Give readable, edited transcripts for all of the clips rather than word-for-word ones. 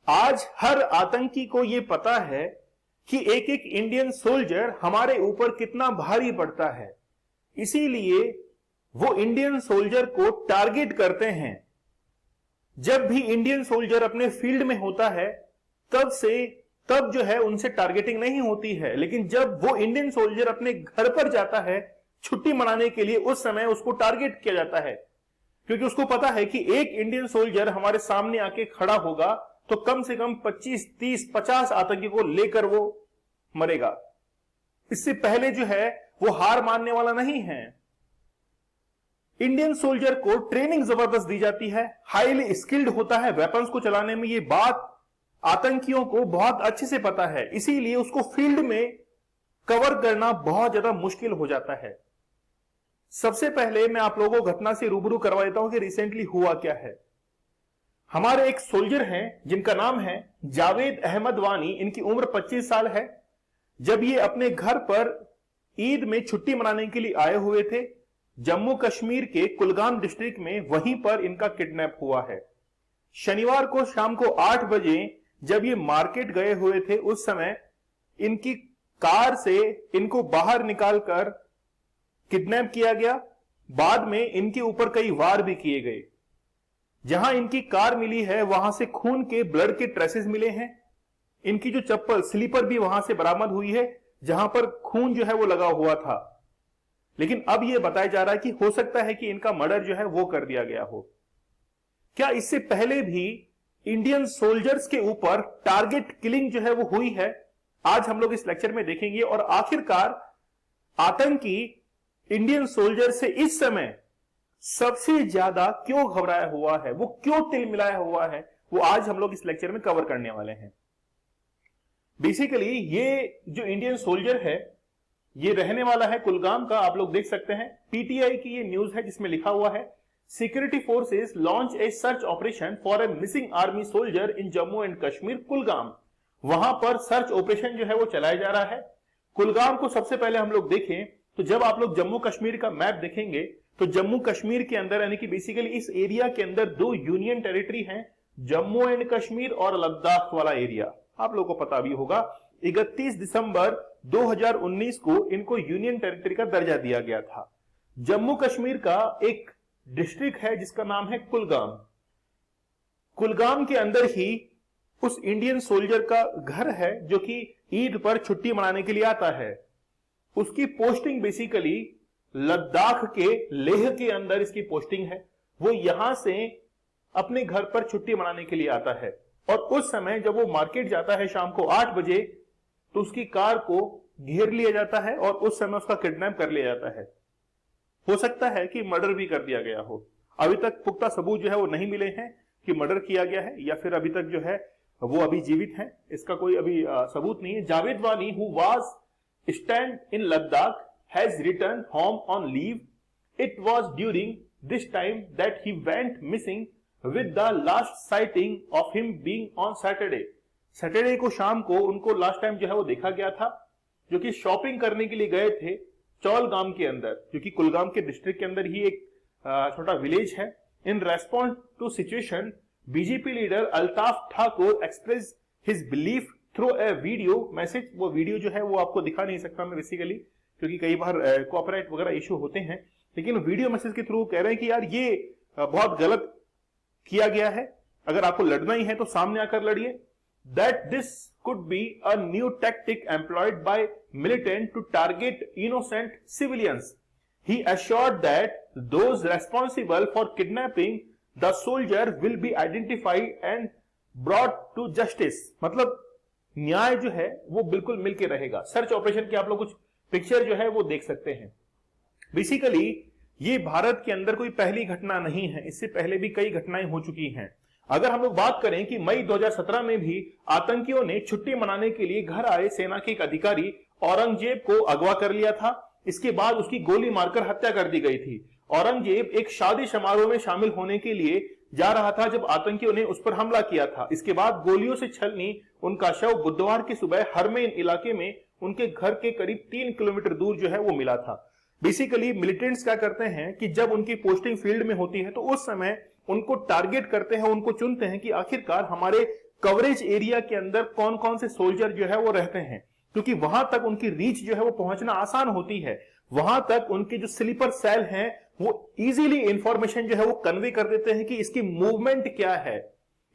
आज हर आतंकी को यह पता है कि एक एक इंडियन सोल्जर हमारे ऊपर कितना भारी पड़ता है, इसीलिए वो इंडियन सोल्जर को टारगेट करते हैं। जब भी इंडियन सोल्जर अपने फील्ड में होता है तब जो है उनसे टारगेटिंग नहीं होती है, लेकिन जब वो इंडियन सोल्जर अपने घर पर जाता है छुट्टी मनाने के लिए, उस समय उसको टारगेट किया जाता है, क्योंकि उसको पता है कि एक इंडियन सोल्जर हमारे सामने आके खड़ा होगा तो कम से कम 25, 30, 50 आतंकी को लेकर वो मरेगा। इससे पहले जो है वो हार मानने वाला नहीं है। इंडियन सोल्जर को ट्रेनिंग जबरदस्त दी जाती है, हाईली स्किल्ड होता है वेपन्स को चलाने में। ये बात आतंकियों को बहुत अच्छे से पता है, इसीलिए उसको फील्ड में कवर करना बहुत ज्यादा मुश्किल हो जाता है। सबसे पहले मैं आप लोगों को घटना से रूबरू करवा देता हूं कि रिसेंटली हुआ क्या है। हमारे एक सोल्जर हैं जिनका नाम है जावेद अहमद वानी, इनकी उम्र 25 साल है। जब ये अपने घर पर ईद में छुट्टी मनाने के लिए आए हुए थे, जम्मू कश्मीर के कुलगाम डिस्ट्रिक्ट में, वहीं पर इनका किडनैप हुआ है। शनिवार को शाम को 8 बजे जब ये मार्केट गए हुए थे, उस समय इनकी कार से इनको बाहर निकालकर किडनैप किया गया। बाद में इनके ऊपर कई वार भी किए गए। जहां इनकी कार मिली है वहां से खून के ब्लड के ट्रेसेस मिले हैं। इनकी जो चप्पल स्लीपर भी वहां से बरामद हुई है, जहां पर खून जो है वो लगा हुआ था। लेकिन अब यह बताया जा रहा है कि हो सकता है कि इनका मर्डर जो है वो कर दिया गया हो। क्या इससे पहले भी इंडियन सोल्जर्स के ऊपर टारगेट किलिंग जो है वो हुई है? आज हम लोग इस लेक्चर में देखेंगे। और आखिरकार आतंकी इंडियन सोल्जर से इस समय सबसे ज्यादा क्यों घबराया हुआ है, वो क्यों तिलमिलाया हुआ है, वो आज हम लोग इस लेक्चर में कवर करने वाले हैं। बेसिकली ये जो इंडियन सोल्जर है ये रहने वाला है कुलगाम का। आप लोग देख सकते हैं पीटीआई की ये न्यूज है जिसमें लिखा हुआ है, security forces launch a search operation for a missing army soldier in Jammu and Kashmir Kulgam. वहां पर सर्च ऑपरेशन जो है वो चलाया जा रहा है। कुलगाम को सबसे पहले हम लोग देखें तो जब आप लोग जम्मू कश्मीर का मैप देखेंगे तो जम्मू कश्मीर के अंदर, यानी कि बेसिकली इस एरिया के अंदर 2 यूनियन टेरिटरी हैं, जम्मू एंड कश्मीर और लद्दाख वाला एरिया। आप लोगों को पता भी होगा 31 दिसंबर 2019 को इनको यूनियन टेरिटरी का दर्जा दिया गया था। जम्मू कश्मीर का एक डिस्ट्रिक्ट है जिसका नाम है कुलगाम। कुलगाम के अंदर ही उस इंडियन सोल्जर का घर है जो कि ईद पर छुट्टी मनाने के लिए आता है। उसकी पोस्टिंग बेसिकली लद्दाख के लेह के अंदर इसकी पोस्टिंग है। वो यहां से अपने घर पर छुट्टी मनाने के लिए आता है और उस समय जब वो मार्केट जाता है शाम को 8 बजे तो उसकी कार को घेर लिया जाता है और उस समय उसका किडनैप कर लिया जाता है। हो सकता है कि मर्डर भी कर दिया गया हो। अभी तक पुख्ता सबूत जो है वो नहीं मिले हैं कि मर्डर किया गया है या फिर अभी तक जो है वो अभी जीवित है, इसका कोई अभी सबूत नहीं है। जावेद वानी who was stand in Ladakh has returned home on leave. It was during this time that he went missing, with the last sighting of him being on Saturday. Saturday को शाम को उनको लास्ट टाइम जो है वो देखा गया था, जो कि शॉपिंग करने के लिए गए थे चौलगाम के अंदर, जो कि कुलगाम के डिस्ट्रिक्ट के अंदर ही एक छोटा विलेज है। In response to situation, BJP leader Altaf Thakur express his belief through a video message. वो वीडियो जो है वो आपको दिखा नहीं सकता मैं बेसिकली, क्योंकि कई बार कॉपीराइट वगैरह इश्यू होते हैं, लेकिन वीडियो मैसेज के थ्रू कह रहे हैं कि यार ये बहुत गलत किया गया है, अगर आपको लड़ना ही है तो सामने आकर लड़िए। That this could be a new tactic employed by militant to target innocent civilians. He assured that those responsible for kidnapping the soldier will be identified and brought to justice. मतलब न्याय जो है वो बिल्कुल मिलके रहेगा। सर्च ऑपरेशन के आप लोग कुछ पिक्चर जो है वो देख सकते हैं। बेसिकली ये भारत के अंदर कोई पहली घटना नहीं है, इससे पहले भी कई घटनाएं हो चुकी हैं। अगर हम लोग बात करें कि मई 2017 में भी आतंकियों ने छुट्टी मनाने के लिए घर आए सेना के एक अधिकारी औरंगजेब को अगवा कर लिया था। इसके बाद उसकी गोली मारकर हत्या कर दी गई थी। औरंगजेब एक शादी समारोह में शामिल होने के लिए जा रहा था जब आतंकियों ने उस पर हमला किया था। इसके बाद गोलियों से छलनी उनका शव बुधवार की सुबह हरमेन इलाके में उनके घर के करीब 3 किलोमीटर दूर जो है वो मिला था। बेसिकली मिलिटेंट्स क्या करते हैं कि जब उनकी पोस्टिंग फील्ड में होती है तो उस समय उनको टारगेट करते हैं, उनको चुनते हैं कि आखिरकार हमारे कवरेज एरिया के अंदर कौन कौन से सोल्जर जो है वो रहते हैं, क्योंकि वहां तक उनकी रीच जो है वो पहुंचना आसान होती है। वहां तक उनके जो स्लीपर सेल हैं वो इजीली इंफॉर्मेशन जो है वो कन्वे कर देते हैं कि इसकी मूवमेंट क्या है।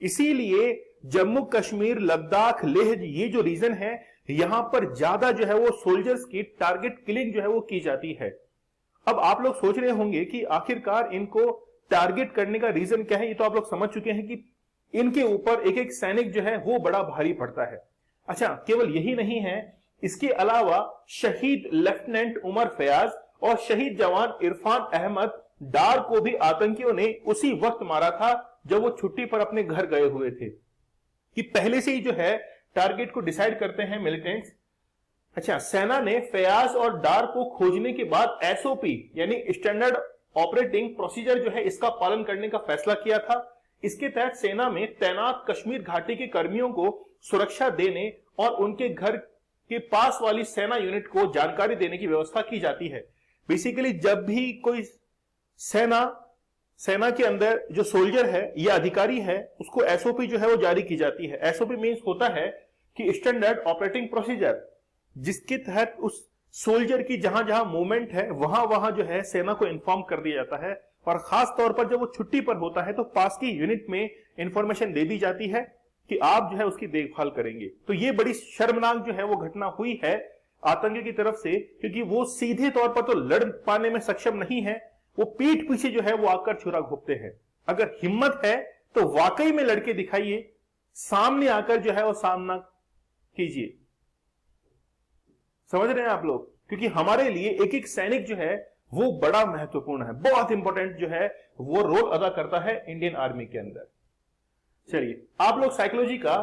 इसीलिए जम्मू कश्मीर, लद्दाख, लेह, ये जो रीजन है, यहां पर ज्यादा जो है वो सोल्जर्स की टारगेट किलिंग जो है वो की जाती है। अब आप लोग सोच रहे होंगे कि आखिरकार इनको टारगेट करने का रीजन क्या है। ये तो आप लोग समझ चुके हैं कि इनके ऊपर एक एक सैनिक जो है वो बड़ा भारी पड़ता है। अच्छा, केवल यही नहीं है, इसके अलावा शहीद लेफ्टिनेंट उमर फयाज और शहीद जवान इरफान अहमद डार को भी आतंकियों ने उसी वक्त मारा था जब वो छुट्टी पर अपने घर गए हुए थे। कि पहले से ही जो है टारगेट को डिसाइड करते हैं मिलिटेंट्स। अच्छा, सेना ने फयाज और डार को खोजने के बाद एसओपी यानी स्टैंडर्ड ऑपरेटिंग प्रोसीजर जो है इसका पालन करने का फैसला किया था। इसके तहत सेना में तैनात कश्मीर घाटी के कर्मियों को सुरक्षा देने और उनके घर के पास वाली सेना यूनिट को जानकारी देने की व्यवस्था की जाती है। बेसिकली जब भी कोई सेना के अंदर जो सोल्जर है या अधिकारी है, उसको एसओपी जो है वो जारी की जाती है। एसओपी मींस होता है कि स्टैंडर्ड ऑपरेटिंग प्रोसीजर, जिसके तहत उस सोल्जर की जहां जहां मूवमेंट है वहां वहां जो है सेना को इन्फॉर्म कर दिया जाता है। और खास तौर पर जब वो छुट्टी पर होता है तो पास की यूनिट में इंफॉर्मेशन दे दी जाती है कि आप जो है उसकी देखभाल करेंगे। तो ये बड़ी शर्मनाक जो है वो घटना हुई है आतंकी की तरफ से, क्योंकि वो सीधे तौर पर तो लड़ पाने में सक्षम नहीं है, वो पीठ पीछे जो है वो आकर छुरा घोंपते हैं। अगर हिम्मत है तो वाकई में लड़के दिखाइए, सामने आकर जो है वो सामना कीजिए। समझ रहे हैं आप लोग? क्योंकि हमारे लिए एक एक सैनिक जो है वो बड़ा महत्वपूर्ण है, बहुत इंपॉर्टेंट जो है वो रोल अदा करता है इंडियन आर्मी के अंदर। चलिए, आप लोग साइकोलॉजी का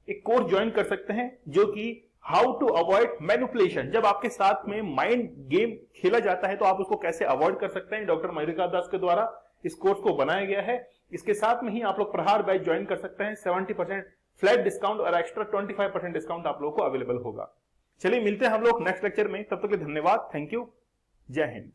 एक कोर्स ज्वाइन कर सकते हैं जो कि हाउ टू अवॉइड मैनिपुलेशन। जब आपके साथ में माइंड गेम खेला जाता है तो आप उसको कैसे अवॉइड कर सकते हैं, डॉक्टर मयूरिका दास के द्वारा इस कोर्स को बनाया गया है। इसके साथ में ही आप लोग प्रहार बैच ज्वाइन कर सकते हैं। 70% फ्लैट डिस्काउंट और एक्स्ट्रा 25% डिस्काउंट आप लोगों को अवेलेबल होगा। चलिए, मिलते हैं हम लोग नेक्स्ट लेक्चर में। तब तक के लिए धन्यवाद, थैंक यू, जय हिंद।